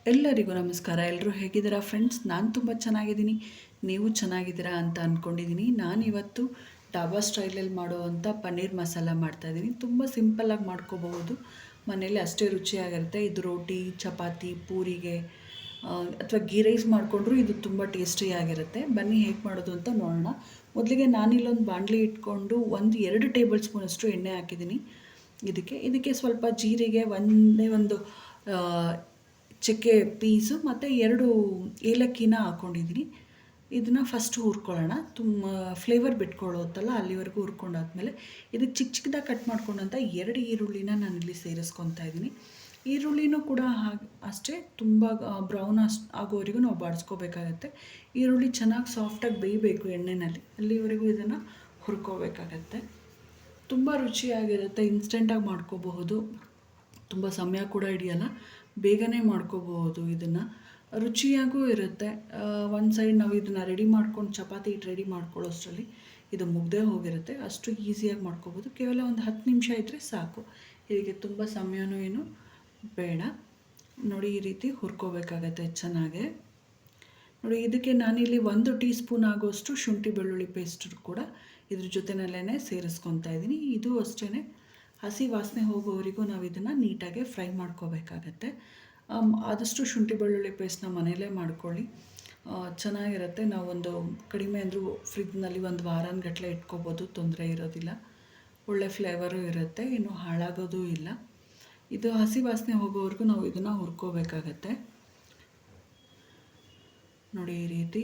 ಎಲ್ಲರಿಗೂ ನಮಸ್ಕಾರ. ಎಲ್ಲರೂ ಹೇಗಿದ್ದೀರಾ ಫ್ರೆಂಡ್ಸ್? ನಾನು ತುಂಬ ಚೆನ್ನಾಗಿದ್ದೀನಿ. ನೀವು ಚೆನ್ನಾಗಿದ್ದೀರಾ ಅಂತ ಅಂದ್ಕೊಂಡಿದ್ದೀನಿ. ನಾನಿವತ್ತು ಡಾಬಾ ಸ್ಟೈಲಲ್ಲಿ ಮಾಡುವಂಥ ಪನ್ನೀರ್ ಮಸಾಲ ಮಾಡ್ತಾಯಿದ್ದೀನಿ. ತುಂಬ ಸಿಂಪಲ್ಲಾಗಿ ಮಾಡ್ಕೋಬಹುದು. ಮನೇಲಿ ಅಷ್ಟೇ ರುಚಿಯಾಗಿರುತ್ತೆ. ಇದು ರೋಟಿ, ಚಪಾತಿ, ಪೂರಿಗೆ ಅಥವಾ ಗೀ ರೈಸ್ ಮಾಡಿಕೊಂಡ್ರೂ ಇದು ತುಂಬ ಟೇಸ್ಟಿಯಾಗಿರುತ್ತೆ. ಬನ್ನಿ ಹೇಗೆ ಮಾಡೋದು ಅಂತ ನೋಡೋಣ. ಮೊದಲಿಗೆ ನಾನಿಲ್ಲೊಂದು ಬಾಣಲಿ ಇಟ್ಕೊಂಡು 1-2 ಟೇಬಲ್ ಸ್ಪೂನಷ್ಟು ಎಣ್ಣೆ ಹಾಕಿದ್ದೀನಿ. ಇದಕ್ಕೆ ಸ್ವಲ್ಪ ಜೀರಿಗೆ, ಒಂದೇ ಒಂದು ಚಕ್ಕೆ ಪೀಸು ಮತ್ತು 2 ಏಲಕ್ಕಿನ ಹಾಕ್ಕೊಂಡಿದ್ದೀನಿ. ಇದನ್ನು ಫಸ್ಟು ಹುರ್ಕೊಳ್ಳೋಣ. ಫ್ಲೇವರ್ ಬಿಟ್ಕೊಳ್ಳುತ್ತಲ್ಲ ಅಲ್ಲಿವರೆಗೂ ಹುರ್ಕೊಂಡಾದ್ಮೇಲೆ ಇದಕ್ಕೆ ಚಿಕ್ಕ ಚಿಕ್ಕದಾಗಿ ಕಟ್ ಮಾಡ್ಕೊಂಡಂಥ 2 ಈರುಳ್ಳಿನ ನಾನಿಲ್ಲಿ ಸೇರಿಸ್ಕೊತಾ ಇದ್ದೀನಿ. ಈರುಳ್ಳಿನೂ ಕೂಡ ಅಷ್ಟೇ ತುಂಬ ಬ್ರೌನ್ ಆಗೋವರೆಗೂ ನಾವು ಬಾಡಿಸ್ಕೋಬೇಕಾಗತ್ತೆ. ಈರುಳ್ಳಿ ಚೆನ್ನಾಗಿ ಸಾಫ್ಟಾಗಿ ಬೇಯಬೇಕು ಎಣ್ಣೆಯಲ್ಲಿ, ಅಲ್ಲಿವರೆಗೂ ಇದನ್ನು ಹುರ್ಕೋಬೇಕಾಗತ್ತೆ. ತುಂಬ ರುಚಿಯಾಗಿರುತ್ತೆ. ಇನ್ಸ್ಟೆಂಟಾಗಿ ಮಾಡ್ಕೋಬಹುದು. ತುಂಬ ಸಮಯ ಕೂಡ ಹಿಡಿಯಲ್ಲ, ಬೇಗನೆ ಮಾಡ್ಕೋಬಹುದು. ಇದನ್ನು ರುಚಿಯಾಗೂ ಇರುತ್ತೆ. ಒಂದು ಸೈಡ್ ನಾವು ಇದನ್ನು ರೆಡಿ ಮಾಡ್ಕೊಂಡು ಚಪಾತಿ ಹಿಟ್ಟು ರೆಡಿ ಮಾಡ್ಕೊಳ್ಳೋಷ್ಟರಲ್ಲಿ ಇದು ಮುಗ್ದೇ ಹೋಗಿರುತ್ತೆ. ಅಷ್ಟು ಈಸಿಯಾಗಿ ಮಾಡ್ಕೋಬೋದು. ಕೇವಲ ಒಂದು 10 ನಿಮಿಷ ಇದ್ದರೆ ಸಾಕು. ಇದಕ್ಕೆ ತುಂಬ ಸಮಯನೂ ಏನು ಬೇಡ. ನೋಡಿ, ಈ ರೀತಿ ಹುರ್ಕೋಬೇಕಾಗತ್ತೆ ಚೆನ್ನಾಗೆ. ನೋಡಿ, ಇದಕ್ಕೆ ನಾನಿಲ್ಲಿ 1 ಟೀ ಸ್ಪೂನ್ ಆಗೋಷ್ಟು ಶುಂಠಿ ಬೆಳ್ಳುಳ್ಳಿ ಪೇಸ್ಟ್ ಕೂಡ ಇದ್ರ ಜೊತೆನಲ್ಲೇ ಸೇರಿಸ್ಕೊತಾ ಇದ್ದೀನಿ. ಇದು ಅಷ್ಟೇ ಹಸಿ ವಾಸನೆ ಹೋಗೋವರೆಗೂ ನಾವು ಇದನ್ನು ನೀಟಾಗಿ ಫ್ರೈ ಮಾಡ್ಕೋಬೇಕಾಗತ್ತೆ. ಆದಷ್ಟು ಶುಂಠಿ ಬೆಳ್ಳುಳ್ಳಿ ಪೇಸ್ಟ್ನ ಮನೆಯಲ್ಲೇ ಮಾಡ್ಕೊಳ್ಳಿ, ಚೆನ್ನಾಗಿರುತ್ತೆ. ನಾವೊಂದು ಕಡಿಮೆ ಅಂದರೂ ಫ್ರಿಜ್ನಲ್ಲಿ 1 ವಾರಗಟ್ಟಲೆ ಇಟ್ಕೋಬೋದು, ತೊಂದರೆ ಇರೋದಿಲ್ಲ. ಒಳ್ಳೆ ಫ್ಲೇವರು ಇರುತ್ತೆ, ಏನು ಹಾಳಾಗೋದು ಇಲ್ಲ. ಇದು ಹಸಿ ವಾಸನೆ ಹೋಗೋವರೆಗೂ ನಾವು ಇದನ್ನು ಹುರ್ಕೋಬೇಕಾಗತ್ತೆ. ನೋಡಿ, ಈ ರೀತಿ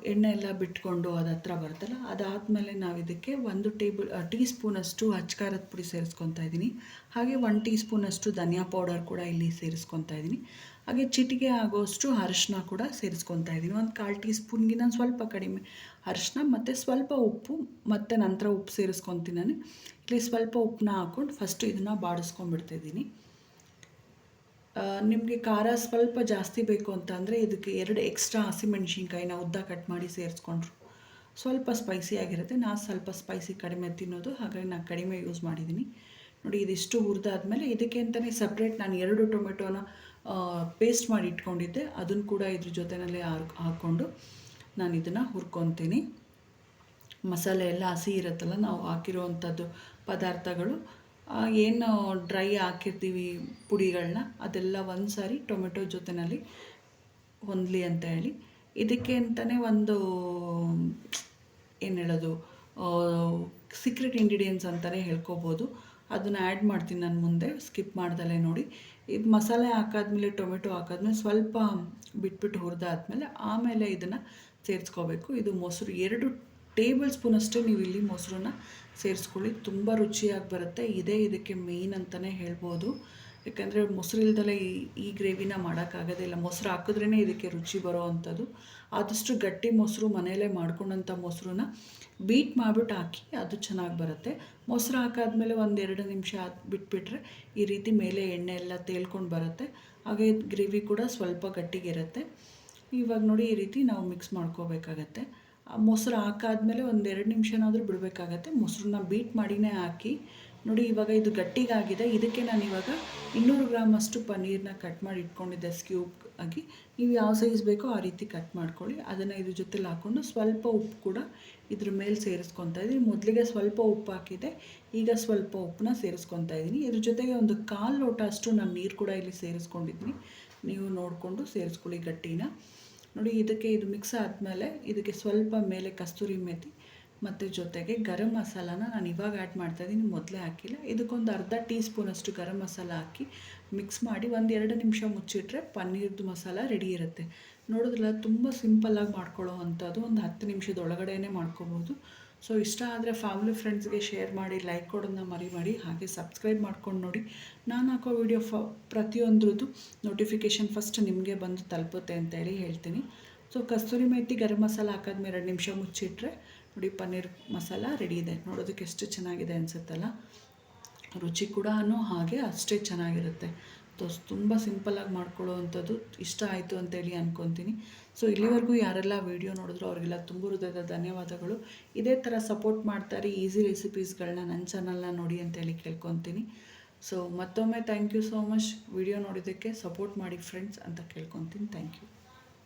ಎಣ್ಣೆ ಎಲ್ಲ ಬಿಟ್ಕೊಂಡು ಅದು ಹತ್ರ ಬರುತ್ತಲ್ಲ, ಅದಾದಮೇಲೆ ನಾವು ಇದಕ್ಕೆ 1 ಟೀ ಸ್ಪೂನಷ್ಟು ಅಚ್ಕಾರದ ಪುಡಿ ಸೇರಿಸ್ಕೊತಾ ಇದ್ದೀನಿ. ಹಾಗೆ 1 ಟೀ ಸ್ಪೂನಷ್ಟು ಧನಿಯಾ ಪೌಡರ್ ಕೂಡ ಇಲ್ಲಿ ಸೇರಿಸ್ಕೊತಾ ಇದ್ದೀನಿ. ಹಾಗೆ ಚಿಟಿಕೆ ಆಗೋಷ್ಟು ಅರಿಶಿನ ಕೂಡ ಸೇರಿಸ್ಕೊತಾ ಇದ್ದೀನಿ. 1/4 ಟೀ ಸ್ಪೂನ್ಗಿನ ಸ್ವಲ್ಪ ಕಡಿಮೆ ಅರಿಶಿನ ಮತ್ತು ಸ್ವಲ್ಪ ಉಪ್ಪು, ಮತ್ತು ನಂತರ ಉಪ್ಪು ಸೇರಿಸ್ಕೊತೀನಿ ನಾನು. ಇಲ್ಲಿ ಸ್ವಲ್ಪ ಉಪ್ಪನ್ನ ಹಾಕ್ಕೊಂಡು ಫಸ್ಟು ಇದನ್ನು ಬಾಡಿಸ್ಕೊಂಡ್ಬಿಡ್ತಾಯಿದ್ದೀನಿ. ನಿಮಗೆ ಖಾರ ಸ್ವಲ್ಪ ಜಾಸ್ತಿ ಬೇಕು ಅಂತ ಅಂದರೆ ಇದಕ್ಕೆ 2 ಎಕ್ಸ್ಟ್ರಾ ಹಸಿಮೆಣ್ಸಿನ್ಕಾಯಿನ ಉದ್ದ ಕಟ್ ಮಾಡಿ ಸೇರಿಸ್ಕೊಂಡ್ರು ಸ್ವಲ್ಪ ಸ್ಪೈಸಿ ಆಗಿರುತ್ತೆ. ನಾನು ಸ್ವಲ್ಪ ಸ್ಪೈಸಿ ಕಡಿಮೆ ತಿನ್ನೋದು, ಹಾಗಾಗಿ ನಾನು ಕಡಿಮೆ ಯೂಸ್ ಮಾಡಿದ್ದೀನಿ. ನೋಡಿ, ಇದಿಷ್ಟು ಹುರಿದಾದ್ಮೇಲೆ ಇದಕ್ಕೆ ಅಂತಲೇ ಸಪ್ರೇಟ್ ನಾನು 2 ಟೊಮೆಟೊನ ಪೇಸ್ಟ್ ಮಾಡಿ ಇಟ್ಕೊಂಡಿದ್ದೆ, ಅದನ್ನು ಕೂಡ ಇದ್ರ ಜೊತೆಯಲ್ಲೇ ಹಾಕ್ಕೊಂಡು ನಾನು ಇದನ್ನು ಹುರ್ಕೊತೀನಿ. ಮಸಾಲೆ ಎಲ್ಲ ಹಸಿ ಇರುತ್ತಲ್ಲ, ನಾವು ಹಾಕಿರೋವಂಥದ್ದು ಪದಾರ್ಥಗಳು ಏನು ಡ್ರೈ ಹಾಕಿರ್ತೀವಿ ಪುಡಿಗಳನ್ನ, ಅದೆಲ್ಲ ಒಂದು ಸಾರಿ ಟೊಮೆಟೊ ಜೊತೆಯಲ್ಲಿ ಹೊಂದಲಿ ಅಂತ ಹೇಳಿ ಇದಕ್ಕೆ ಅಂತಲೇ ಒಂದು ಏನು ಹೇಳೋದು, ಸೀಕ್ರೆಟ್ ಇಂಗ್ರೀಡಿಯೆಂಟ್ಸ್ ಅಂತಲೇ ಹೇಳ್ಕೊಬೋದು. ಅದನ್ನು ಆ್ಯಡ್ ಮಾಡ್ತೀನಿ ನಾನು ಮುಂದೆ, ಸ್ಕಿಪ್ ಮಾಡ್ದಲೇ ನೋಡಿ. ಇದು ಮಸಾಲೆ ಹಾಕಾದ್ಮೇಲೆ ಟೊಮೆಟೊ ಹಾಕಾದ್ಮೇಲೆ ಸ್ವಲ್ಪ ಬಿಟ್ಬಿಟ್ಟು ಹುರಿದಾದ್ಮೇಲೆ ಆಮೇಲೆ ಇದನ್ನು ಸೇರಿಸ್ಕೋಬೇಕು. ಇದು ಮೊಸರು 2 ಟೇಬಲ್ ಸ್ಪೂನಷ್ಟೇ ನೀವು ಇಲ್ಲಿ ಮೊಸರನ್ನ ಸೇರಿಸ್ಕೊಳ್ಳಿ, ತುಂಬ ರುಚಿಯಾಗಿ ಬರುತ್ತೆ. ಇದಕ್ಕೆ ಮೇಯ್ನ್ ಅಂತಲೇ ಹೇಳ್ಬೋದು. ಯಾಕಂದರೆ ಮೊಸರು ಇಲ್ದಲೇ ಈ ಗ್ರೇವಿನ ಮಾಡೋಕ್ಕಾಗೋದಿಲ್ಲ. ಮೊಸರು ಹಾಕಿದ್ರೇ ಇದಕ್ಕೆ ರುಚಿ ಬರೋ ಅಂಥದ್ದು. ಆದಷ್ಟು ಗಟ್ಟಿ ಮೊಸರು, ಮನೆಯಲ್ಲೇ ಮಾಡ್ಕೊಂಡಂಥ ಮೊಸರನ್ನ ಬೀಟ್ ಮಾಡಿಬಿಟ್ಟು ಹಾಕಿ, ಅದು ಚೆನ್ನಾಗಿ ಬರುತ್ತೆ. ಮೊಸರು ಹಾಕಾದ್ಮೇಲೆ 1-2 ನಿಮಿಷ ಬಿಟ್ಬಿಟ್ರೆ ಈ ರೀತಿ ಮೇಲೆ ಎಣ್ಣೆ ಎಲ್ಲ ತೇಲ್ಕೊಂಡು ಬರುತ್ತೆ. ಹಾಗೆ ಗ್ರೇವಿ ಕೂಡ ಸ್ವಲ್ಪ ಗಟ್ಟಿಗಿರುತ್ತೆ. ಇವಾಗ ನೋಡಿ, ಈ ರೀತಿ ನಾವು ಮಿಕ್ಸ್ ಮಾಡ್ಕೋಬೇಕಾಗತ್ತೆ. ಮೊಸರು ಹಾಕಾದ್ಮೇಲೆ 1-2 ನಿಮಿಷನಾದರೂ ಬಿಡಬೇಕಾಗತ್ತೆ. ಮೊಸರನ್ನ ಬೀಟ್ ಮಾಡಿನೇ ಹಾಕಿ. ನೋಡಿ, ಇವಾಗ ಇದು ಗಟ್ಟಿಗಾಗಿದೆ. ಇದಕ್ಕೆ ನಾನು ಇವಾಗ 200 ಗ್ರಾಮಷ್ಟು ಪನ್ನೀರನ್ನ ಕಟ್ ಮಾಡಿ ಇಟ್ಕೊಂಡಿದ್ದೆ ಕ್ಯೂಬ್ ಆಗಿ. ನೀವು ಯಾವ ಸೈಜ್ ಬೇಕೋ ಆ ರೀತಿ ಕಟ್ ಮಾಡ್ಕೊಳ್ಳಿ. ಅದನ್ನು ಇದ್ರ ಜೊತೆಲಿ ಹಾಕ್ಕೊಂಡು ಸ್ವಲ್ಪ ಉಪ್ಪು ಕೂಡ ಇದ್ರ ಮೇಲೆ ಸೇರಿಸ್ಕೊತಾ ಇದ್ದೀನಿ. ಮೊದಲಿಗೆ ಸ್ವಲ್ಪ ಉಪ್ಪು ಹಾಕಿದ್ದೆ, ಈಗ ಸ್ವಲ್ಪ ಉಪ್ಪನ್ನ ಸೇರಿಸ್ಕೊತಾ ಇದ್ದೀನಿ. ಇದ್ರ ಜೊತೆಗೆ 1/4 ಲೋಟ ಅಷ್ಟು ನಾನು ನೀರು ಕೂಡ ಇಲ್ಲಿ ಸೇರಿಸ್ಕೊಂಡಿದ್ದೀನಿ. ನೀವು ನೋಡಿಕೊಂಡು ಸೇರಿಸ್ಕೊಳ್ಳಿ ಗಟ್ಟಿನ. ನೋಡಿ, ಇದಕ್ಕೆ ಇದು ಮಿಕ್ಸ್ ಆದಮೇಲೆ ಇದಕ್ಕೆ ಸ್ವಲ್ಪ ಮೇಲೆ ಕಸ್ತೂರಿ ಮೇಥಿ ಮತ್ತು ಜೊತೆಗೆ ಗರಂ ಮಸಾಲಾನ ನಾನು ಇವಾಗ ಆ್ಯಡ್ ಮಾಡ್ತಾಯಿದ್ದೀನಿ, ಮೊದಲೇ ಹಾಕಿಲ್ಲ. ಇದಕ್ಕೊಂದು ಅರ್ಧ ಟೀ ಸ್ಪೂನಷ್ಟು ಗರಂ ಮಸಾಲ ಹಾಕಿ ಮಿಕ್ಸ್ ಮಾಡಿ 1-2 ನಿಮಿಷ ಮುಚ್ಚಿಟ್ರೆ ಪನ್ನೀರ್ದು ಮಸಾಲ ರೆಡಿ ಇರುತ್ತೆ. ನೋಡೋದಿಲ್ಲ, ತುಂಬ ಸಿಂಪಲ್ಲಾಗಿ ಮಾಡ್ಕೊಳ್ಳೋ ಅಂಥದ್ದು. ಒಂದು 10 ನಿಮಿಷದೊಳಗಡೆನೇ ಮಾಡ್ಕೋಬೋದು. ಸೊ ಇಷ್ಟ ಆದರೆ ಫ್ಯಾಮಿಲಿ ಫ್ರೆಂಡ್ಸ್ಗೆ ಶೇರ್ ಮಾಡಿ, ಲೈಕ್ ಕೊಡೋದನ್ನ ಮರಿಬೇಡಿ. ಹಾಗೆ ಸಬ್ಸ್ಕ್ರೈಬ್ ಮಾಡ್ಕೊಂಡು ನೋಡಿ. ನಾನು ಹಾಕೋ ವಿಡಿಯೋ ಪ್ರತಿಯೊಂದ್ರದ್ದು ನೋಟಿಫಿಕೇಷನ್ ಫಸ್ಟ್ ನಿಮಗೆ ಬಂದು ತಲುಪುತ್ತೆ ಅಂತೇಳಿ ಹೇಳ್ತೀನಿ. ಸೊ ಕಸ್ತೂರಿ ಮೇಥಿ ಗರಂ ಮಸಾಲ ಹಾಕಾದ್ಮೇಲೆ 2 ನಿಮಿಷ ಮುಚ್ಚಿಟ್ರೆ ನೋಡಿ, ಪನ್ನೀರ್ ಮಸಾಲ ರೆಡಿ ಇದೆ. ನೋಡೋದಕ್ಕೆ ಎಷ್ಟು ಚೆನ್ನಾಗಿದೆ ಅನಿಸುತ್ತಲ್ಲ. ರುಚಿ ಕೂಡ ಹಾಗೆ ಅಷ್ಟೇ ಚೆನ್ನಾಗಿರುತ್ತೆ. ತುಂಬ ಸಿಂಪಲ್ಲಾಗಿ ಮಾಡ್ಕೊಳ್ಳೋ ಅಂಥದ್ದು. ಇಷ್ಟ ಆಯಿತು ಅಂತೇಳಿ ಅಂದ್ಕೊತೀನಿ. ಸೊ ಇಲ್ಲಿವರೆಗೂ ಯಾರೆಲ್ಲ ವೀಡಿಯೋ ನೋಡಿದ್ರು ಅವರಿಗೆಲ್ಲ ತುಂಬ ಹೃದಯದ ಧನ್ಯವಾದಗಳು. ಇದೇ ಥರ ಸಪೋರ್ಟ್ ಮಾಡ್ತಾರೆ. ಈಸಿ ರೆಸಿಪೀಸ್ಗಳನ್ನ ನನ್ನ ಚಾನಲ್ನ ನೋಡಿ ಅಂತೇಳಿ ಕೇಳ್ಕೊತೀನಿ. ಸೊ ಮತ್ತೊಮ್ಮೆ thank you so much. Video ನೋಡಿದ್ದಕ್ಕೆ ಸಪೋರ್ಟ್ ಮಾಡಿ ಫ್ರೆಂಡ್ಸ್ ಅಂತ ಕೇಳ್ಕೊತೀನಿ. Thank you.